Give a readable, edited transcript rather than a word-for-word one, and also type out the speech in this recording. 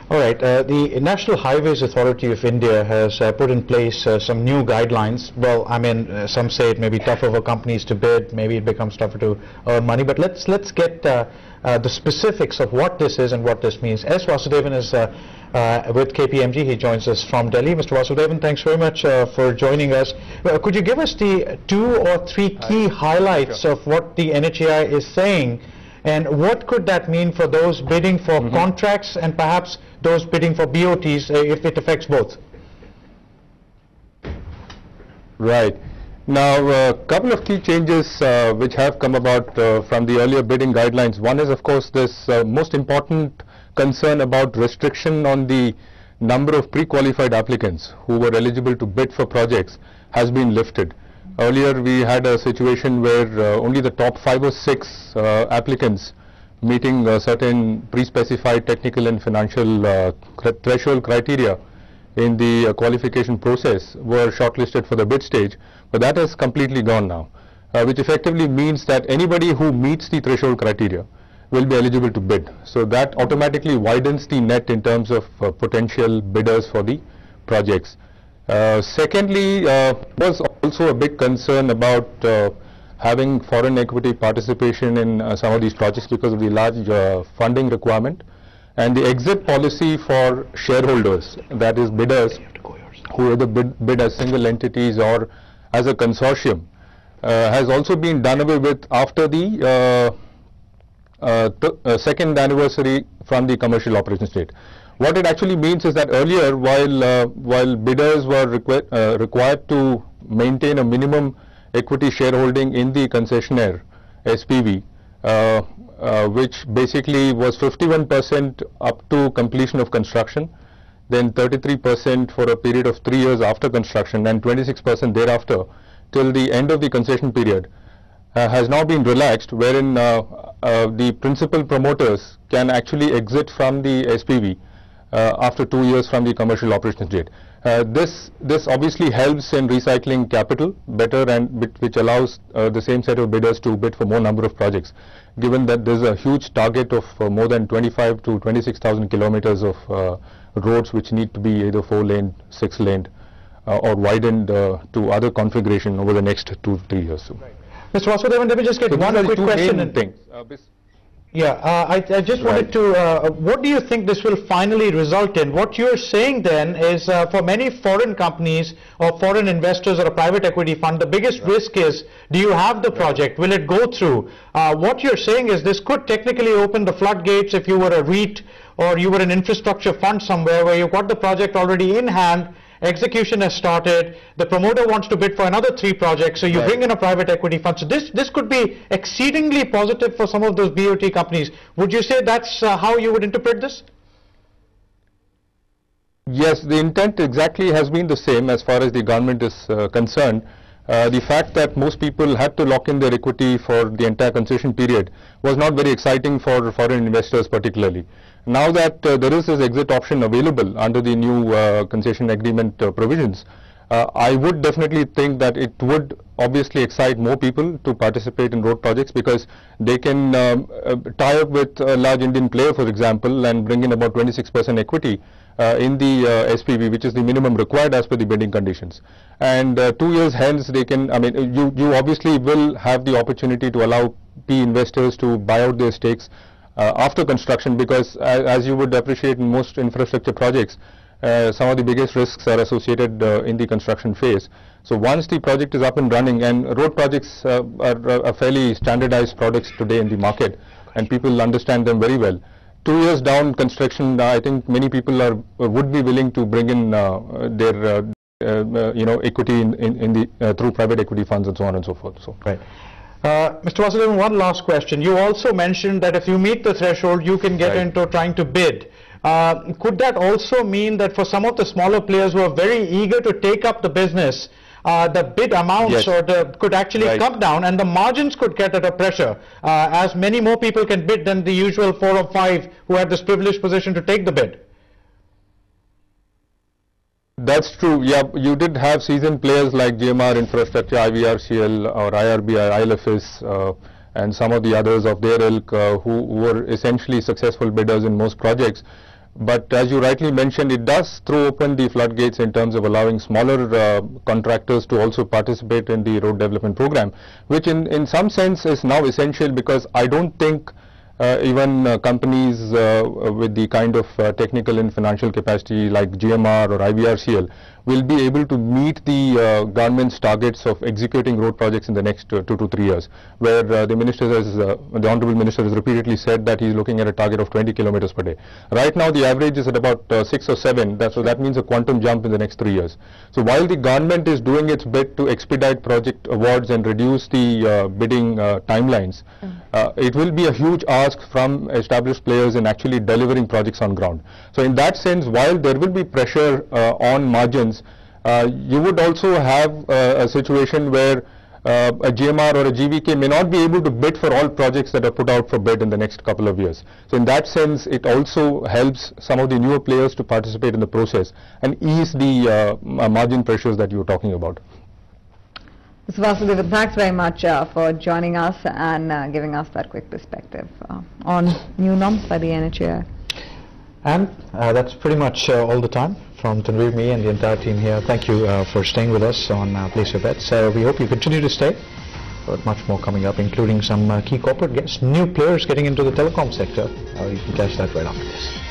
All right. The National Highways Authority of India has put in place some new guidelines. Well, I mean, some say it may be tougher for companies to bid. Maybe it becomes tougher to earn money. But let's get the specifics of what this is and what this means. S. Vasudevan is with KPMG. He joins us from Delhi. Mr. Vasudevan, thanks very much for joining us. Could you give us the 2 or 3 key highlights of what the NHAI is saying? And what could that mean for those bidding for contracts and perhaps those bidding for BOTs if it affects both? Right. Now, a couple of key changes which have come about from the earlier bidding guidelines. One is, of course, this most important concern about restriction on the number of pre-qualified applicants who were eligible to bid for projects has been lifted. Earlier we had a situation where only the top 5 or 6 applicants meeting certain pre-specified technical and financial threshold criteria in the qualification process were shortlisted for the bid stage, but that has completely gone now, which effectively means that anybody who meets the threshold criteria will be eligible to bid. So that automatically widens the net in terms of potential bidders for the projects. Secondly, was also a big concern about having foreign equity participation in some of these projects because of the large funding requirement, and the exit policy for shareholders, that is bidders who either bid as single entities or as a consortium, has also been done away with after the second anniversary from the commercial operations date. What it actually means is that earlier, while bidders were required to maintain a minimum equity shareholding in the concessionaire SPV, which basically was 51% up to completion of construction, then 33% for a period of 3 years after construction, and 26% thereafter till the end of the concession period, has now been relaxed, wherein the principal promoters can actually exit from the SPV after 2 years from the commercial operations date. This obviously helps in recycling capital better, and which allows the same set of bidders to bid for more number of projects, given that there is a huge target of more than 25 to 26,000 kilometers of roads which need to be either 4-lane, 6-lane or widened to other configuration over the next 2 to 3 years. Right. Mr. Vasudevan, let me just get one quick question. I just wanted to, what do you think this will finally result in? What you're saying then is for many foreign companies or foreign investors or a private equity fund, the biggest risk is, do you have the project? Will it go through? What you're saying is this could technically open the floodgates if you were a REIT or you were an infrastructure fund somewhere where you've got the project already in hand, execution has started, the promoter wants to bid for another 3 projects, so you bring in a private equity fund. So this could be exceedingly positive for some of those BOT companies. Would you say that's how you would interpret this? Yes, the intent exactly has been the same as far as the government is concerned. The fact that most people had to lock in their equity for the entire concession period was not very exciting for foreign investors particularly. Now that there is this exit option available under the new concession agreement provisions, I would definitely think that it would obviously excite more people to participate in road projects, because they can tie up with a large Indian player, for example, and bring in about 26% equity in the SPV, which is the minimum required as per the bidding conditions. And 2 years hence, they can, I mean, you obviously will have the opportunity to allow PE investors to buy out their stakes after construction, because as you would appreciate in most infrastructure projects, some of the biggest risks are associated in the construction phase. So once the project is up and running, and road projects are fairly standardized products today in the market, and people understand them very well. 2 years down construction, I think many people would be willing to bring in their equity in the through private equity funds and so on and so forth. So right. Mr. Vasudevan, one last question. You also mentioned that if you meet the threshold, you can get into trying to bid. Could that also mean that for some of the smaller players who are very eager to take up the business, the bid amounts could actually come down, and the margins could get under pressure, as many more people can bid than the usual 4 or 5 who have this privileged position to take the bid? That's true. Yeah, you did have seasoned players like GMR Infrastructure, IVRCL or IRB, ILFS, and some of the others of their ilk who were essentially successful bidders in most projects. But as you rightly mentioned, it does throw open the floodgates in terms of allowing smaller contractors to also participate in the road development program, which in some sense is now essential, because I don't think even companies with the kind of technical and financial capacity like GMR or IVRCL will be able to meet the government's targets of executing road projects in the next 2 to 3 years, where the Honorable Minister has repeatedly said that he is looking at a target of 20 kilometers per day. Right now the average is at about 6 or 7, so that means a quantum jump in the next 3 years. So while the government is doing its bit to expedite project awards and reduce the bidding timelines, it will be a huge ask from established players in actually delivering projects on ground. So in that sense, while there will be pressure on margins, you would also have a situation where a GMR or a GVK may not be able to bid for all projects that are put out for bid in the next couple of years. So in that sense, it also helps some of the newer players to participate in the process and ease the margin pressures that you were talking about. Mr. Vasudevan, thanks very much for joining us and giving us that quick perspective on new norms by the NHAI. And that's pretty much all the time from Tanveer, me and the entire team here. Thank you for staying with us on Place Your Bets. We hope you continue to stay. But much more coming up, including some key corporate guests, new players getting into the telecom sector. You can catch that right after this.